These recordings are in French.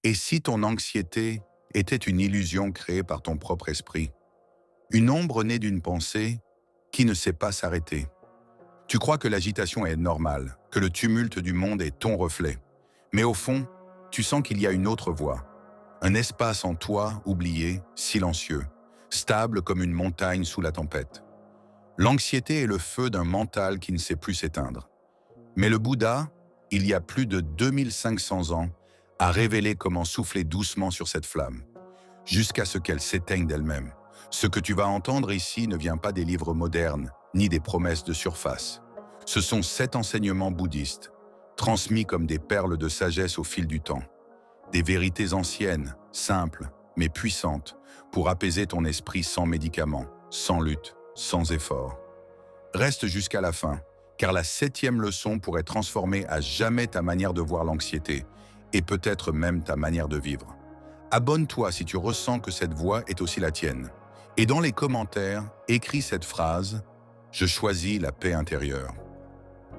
Et si ton anxiété était une illusion créée par ton propre esprit, une ombre née d'une pensée qui ne sait pas s'arrêter? Tu crois que l'agitation est normale, que le tumulte du monde est ton reflet. Mais au fond, tu sens qu'il y a une autre voie. Un espace en toi oublié, silencieux, stable comme une montagne sous la tempête. L'anxiété est le feu d'un mental qui ne sait plus s'éteindre. Mais le Bouddha, il y a plus de 2500 ans, a révélé comment souffler doucement sur cette flamme, jusqu'à ce qu'elle s'éteigne d'elle-même. Ce que tu vas entendre ici ne vient pas des livres modernes, ni des promesses de surface. Ce sont 7 enseignements bouddhistes, transmis comme des perles de sagesse au fil du temps. Des vérités anciennes, simples, mais puissantes, pour apaiser ton esprit sans médicaments, sans lutte, sans effort. Reste jusqu'à la fin, car la 7e leçon pourrait transformer à jamais ta manière de voir l'anxiété, et peut-être même ta manière de vivre. Abonne-toi si tu ressens que cette voix est aussi la tienne. Et dans les commentaires, écris cette phrase « Je choisis la paix intérieure ».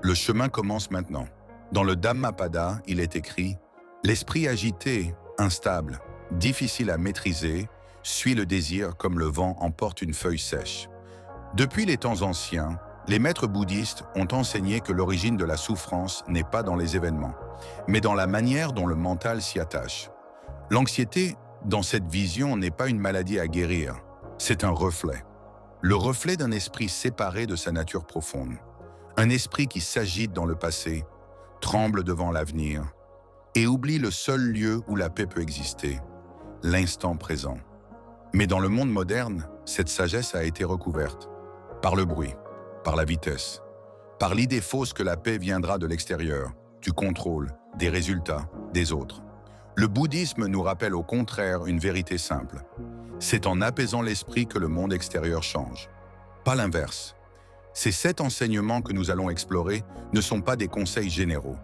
Le chemin commence maintenant. Dans le Dhammapada, il est écrit « L'esprit agité, instable, difficile à maîtriser, suit le désir comme le vent emporte une feuille sèche ». Depuis les temps anciens, les maîtres bouddhistes ont enseigné que l'origine de la souffrance n'est pas dans les événements, mais dans la manière dont le mental s'y attache. L'anxiété, dans cette vision, n'est pas une maladie à guérir, c'est un reflet. Le reflet d'un esprit séparé de sa nature profonde. Un esprit qui s'agite dans le passé, tremble devant l'avenir et oublie le seul lieu où la paix peut exister, l'instant présent. Mais dans le monde moderne, cette sagesse a été recouverte par le bruit, par la vitesse, par l'idée fausse que la paix viendra de l'extérieur, du contrôle, des résultats, des autres. Le bouddhisme nous rappelle au contraire une vérité simple. C'est en apaisant l'esprit que le monde extérieur change. Pas l'inverse. Ces 7 enseignements que nous allons explorer ne sont pas des conseils généraux.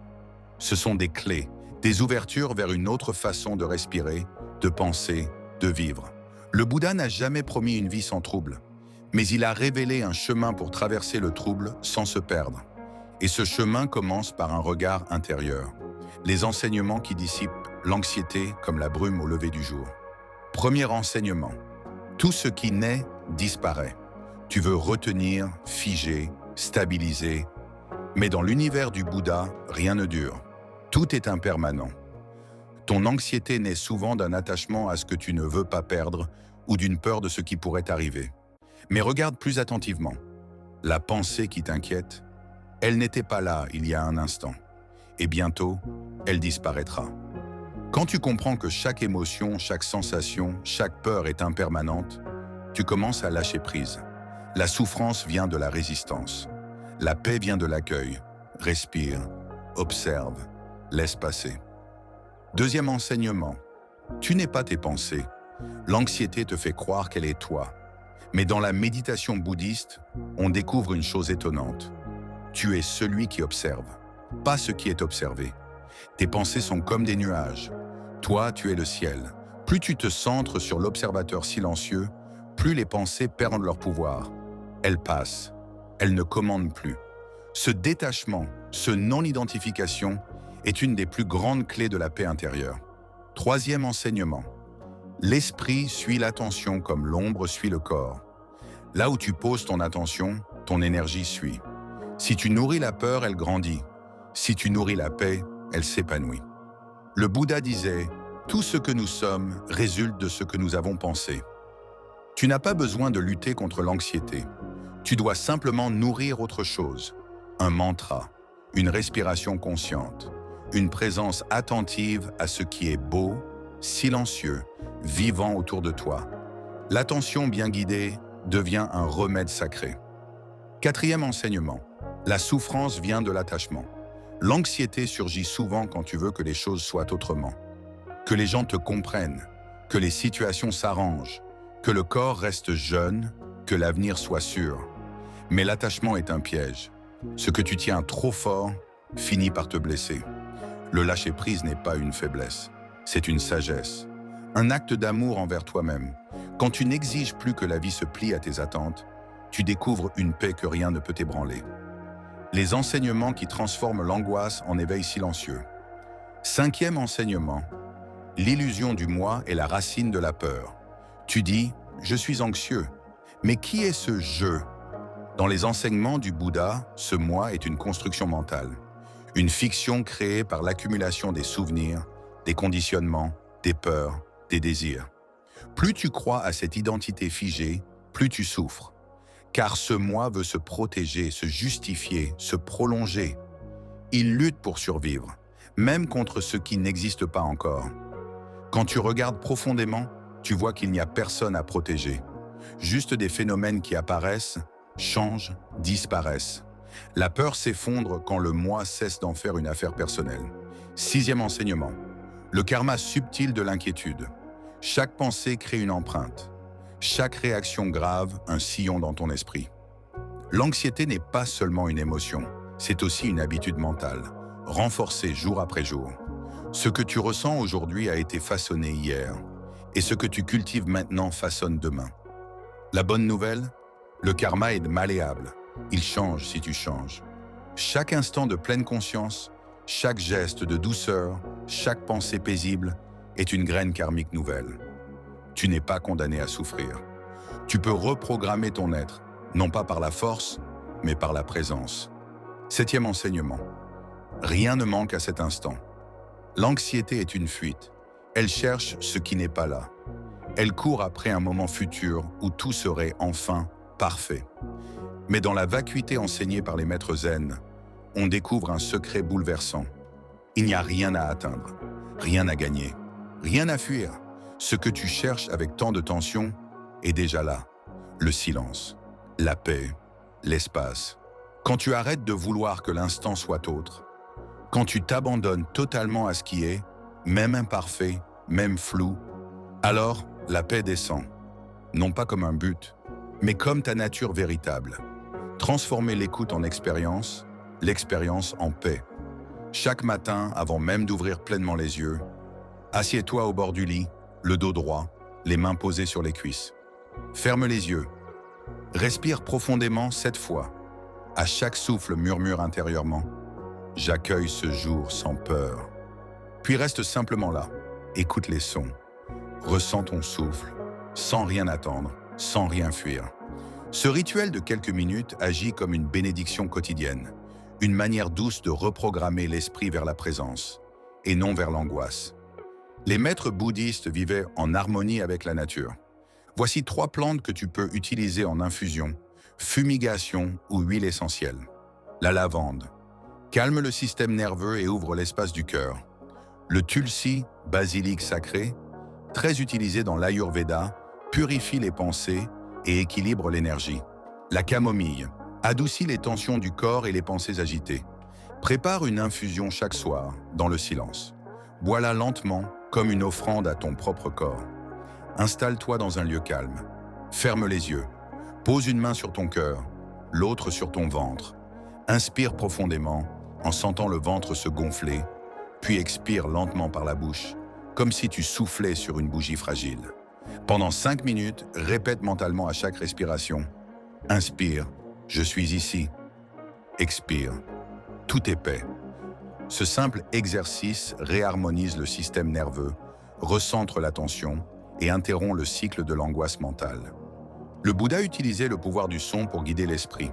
Ce sont des clés, des ouvertures vers une autre façon de respirer, de penser, de vivre. Le Bouddha n'a jamais promis une vie sans trouble, mais il a révélé un chemin pour traverser le trouble sans se perdre. Et ce chemin commence par un regard intérieur. Les enseignements qui dissipent l'anxiété comme la brume au lever du jour. Premier enseignement. Tout ce qui naît disparaît. Tu veux retenir, figer, stabiliser. Mais dans l'univers du Bouddha, rien ne dure. Tout est impermanent. Ton anxiété naît souvent d'un attachement à ce que tu ne veux pas perdre ou d'une peur de ce qui pourrait arriver. Mais regarde plus attentivement. La pensée qui t'inquiète, elle n'était pas là il y a un instant. Et bientôt, elle disparaîtra. Quand tu comprends que chaque émotion, chaque sensation, chaque peur est impermanente, tu commences à lâcher prise. La souffrance vient de la résistance. La paix vient de l'accueil. Respire, observe, laisse passer. Deuxième enseignement. Tu n'es pas tes pensées. L'anxiété te fait croire qu'elle est toi. Mais dans la méditation bouddhiste, on découvre une chose étonnante. Tu es celui qui observe, pas ce qui est observé. Tes pensées sont comme des nuages. Toi, tu es le ciel. Plus tu te centres sur l'observateur silencieux, plus les pensées perdent leur pouvoir. Elles passent. Elles ne commandent plus. Ce détachement, ce non-identification, est une des plus grandes clés de la paix intérieure. Troisième enseignement. L'esprit suit l'attention comme l'ombre suit le corps. Là où tu poses ton attention, ton énergie suit. Si tu nourris la peur, elle grandit. Si tu nourris la paix, elle s'épanouit. Le Bouddha disait « Tout ce que nous sommes résulte de ce que nous avons pensé ». Tu n'as pas besoin de lutter contre l'anxiété. Tu dois simplement nourrir autre chose. Un mantra, une respiration consciente, une présence attentive à ce qui est beau, silencieux, vivant autour de toi. L'attention bien guidée devient un remède sacré. Quatrième enseignement. La souffrance vient de l'attachement. L'anxiété surgit souvent quand tu veux que les choses soient autrement. Que les gens te comprennent, que les situations s'arrangent, que le corps reste jeune, que l'avenir soit sûr. Mais l'attachement est un piège. Ce que tu tiens trop fort finit par te blesser. Le lâcher-prise n'est pas une faiblesse, c'est une sagesse. Un acte d'amour envers toi-même. Quand tu n'exiges plus que la vie se plie à tes attentes, tu découvres une paix que rien ne peut ébranler. Les enseignements qui transforment l'angoisse en éveil silencieux. Cinquième enseignement. L'illusion du moi est la racine de la peur. Tu dis « je suis anxieux ». Mais qui est ce « je » ? Dans les enseignements du Bouddha, ce moi est une construction mentale. Une fiction créée par l'accumulation des souvenirs, des conditionnements, des peurs, des désirs. Plus tu crois à cette identité figée, plus tu souffres. Car ce moi veut se protéger, se justifier, se prolonger. Il lutte pour survivre, même contre ce qui n'existe pas encore. Quand tu regardes profondément, tu vois qu'il n'y a personne à protéger. Juste des phénomènes qui apparaissent, changent, disparaissent. La peur s'effondre quand le moi cesse d'en faire une affaire personnelle. 6e enseignement. Le karma subtil de l'inquiétude. Chaque pensée crée une empreinte. Chaque réaction grave, un sillon dans ton esprit. L'anxiété n'est pas seulement une émotion, c'est aussi une habitude mentale, renforcée jour après jour. Ce que tu ressens aujourd'hui a été façonné hier, et ce que tu cultives maintenant façonne demain. La bonne nouvelle, le karma est malléable. Il change si tu changes. Chaque instant de pleine conscience, chaque geste de douceur, chaque pensée paisible est une graine karmique nouvelle. Tu n'es pas condamné à souffrir. Tu peux reprogrammer ton être, non pas par la force, mais par la présence. 7e enseignement. Rien ne manque à cet instant. L'anxiété est une fuite. Elle cherche ce qui n'est pas là. Elle court après un moment futur où tout serait enfin parfait. Mais dans la vacuité enseignée par les maîtres zen, on découvre un secret bouleversant. Il n'y a rien à atteindre, rien à gagner, rien à fuir. Ce que tu cherches avec tant de tension est déjà là. Le silence, la paix, l'espace. Quand tu arrêtes de vouloir que l'instant soit autre, quand tu t'abandonnes totalement à ce qui est, même imparfait, même flou, alors la paix descend, non pas comme un but, mais comme ta nature véritable. Transformer l'écoute en expérience, l'expérience en paix. Chaque matin, avant même d'ouvrir pleinement les yeux, assieds-toi au bord du lit, le dos droit, les mains posées sur les cuisses. Ferme les yeux. Respire profondément 7 fois. À chaque souffle, murmure intérieurement « J'accueille ce jour sans peur ». Puis reste simplement là. Écoute les sons. Ressens ton souffle, sans rien attendre, sans rien fuir. Ce rituel de quelques minutes agit comme une bénédiction quotidienne, une manière douce de reprogrammer l'esprit vers la présence, et non vers l'angoisse. Les maîtres bouddhistes vivaient en harmonie avec la nature. Voici 3 plantes que tu peux utiliser en infusion, fumigation ou huile essentielle. La lavande. Calme le système nerveux et ouvre l'espace du cœur. Le tulsi, basilic sacré, très utilisé dans l'Ayurveda, purifie les pensées et équilibre l'énergie. La camomille adoucit les tensions du corps et les pensées agitées. Prépare une infusion chaque soir, dans le silence. Bois-la lentement, comme une offrande à ton propre corps. Installe-toi dans un lieu calme. Ferme les yeux. Pose une main sur ton cœur, l'autre sur ton ventre. Inspire profondément, en sentant le ventre se gonfler, puis expire lentement par la bouche, comme si tu soufflais sur une bougie fragile. Pendant 5 minutes, répète mentalement à chaque respiration. Inspire, je suis ici. Expire, tout est paix. Ce simple exercice réharmonise le système nerveux, recentre l'attention et interrompt le cycle de l'angoisse mentale. Le Bouddha utilisait le pouvoir du son pour guider l'esprit.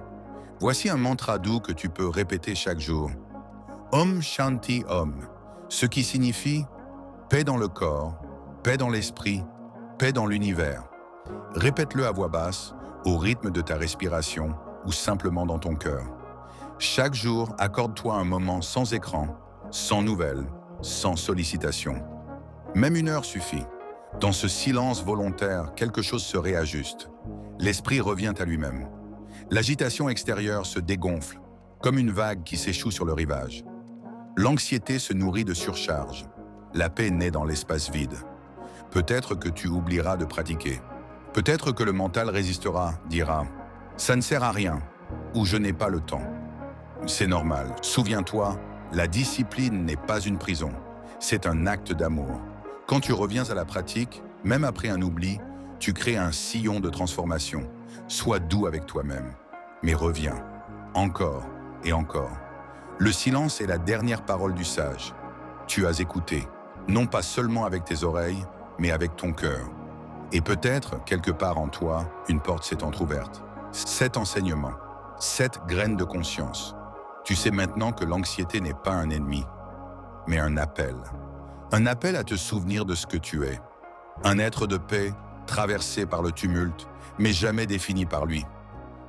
Voici un mantra doux que tu peux répéter chaque jour. Om Shanti Om, ce qui signifie paix dans le corps, paix dans l'esprit, paix dans l'univers. Répète-le à voix basse, au rythme de ta respiration ou simplement dans ton cœur. Chaque jour, accorde-toi un moment sans écran, sans nouvelles, sans sollicitation. Même 1 heure suffit. Dans ce silence volontaire, quelque chose se réajuste. L'esprit revient à lui-même. L'agitation extérieure se dégonfle, comme une vague qui s'échoue sur le rivage. L'anxiété se nourrit de surcharge. La paix naît dans l'espace vide. Peut-être que tu oublieras de pratiquer. Peut-être que le mental résistera, dira « ça ne sert à rien » ou « je n'ai pas le temps ». C'est normal. Souviens-toi, la discipline n'est pas une prison. C'est un acte d'amour. Quand tu reviens à la pratique, même après un oubli, tu crées un sillon de transformation. Sois doux avec toi-même. Mais reviens. Encore et encore. Le silence est la dernière parole du sage. Tu as écouté. non pas seulement avec tes oreilles, mais avec ton cœur. Et peut-être, quelque part en toi, une porte s'est entr'ouverte. 7 enseignements, 7 graines de conscience. Tu sais maintenant que l'anxiété n'est pas un ennemi, mais un appel. Un appel à te souvenir de ce que tu es. Un être de paix, traversé par le tumulte, mais jamais défini par lui.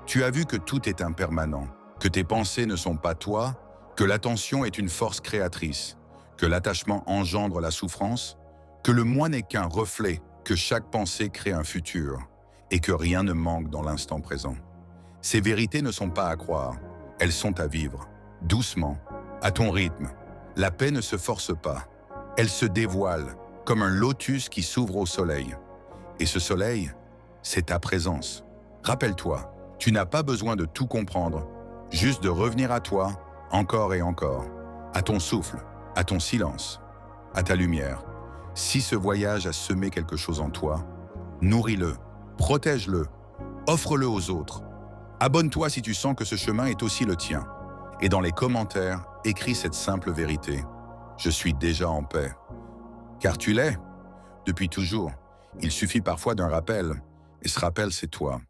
Tu as vu que tout est impermanent, que tes pensées ne sont pas toi, que l'attention est une force créatrice, que l'attachement engendre la souffrance, que le moi n'est qu'un reflet, que chaque pensée crée un futur, et que rien ne manque dans l'instant présent. Ces vérités ne sont pas à croire, elles sont à vivre, doucement, à ton rythme. La paix ne se force pas, elle se dévoile, comme un lotus qui s'ouvre au soleil. Et ce soleil, c'est ta présence. Rappelle-toi, tu n'as pas besoin de tout comprendre, juste de revenir à toi, encore et encore, à ton souffle, à ton silence, à ta lumière. Si ce voyage a semé quelque chose en toi, nourris-le, protège-le, offre-le aux autres. Abonne-toi si tu sens que ce chemin est aussi le tien. Et dans les commentaires, écris cette simple vérité. Je suis déjà en paix. Car tu l'es, depuis toujours. Il suffit parfois d'un rappel, et ce rappel, c'est toi.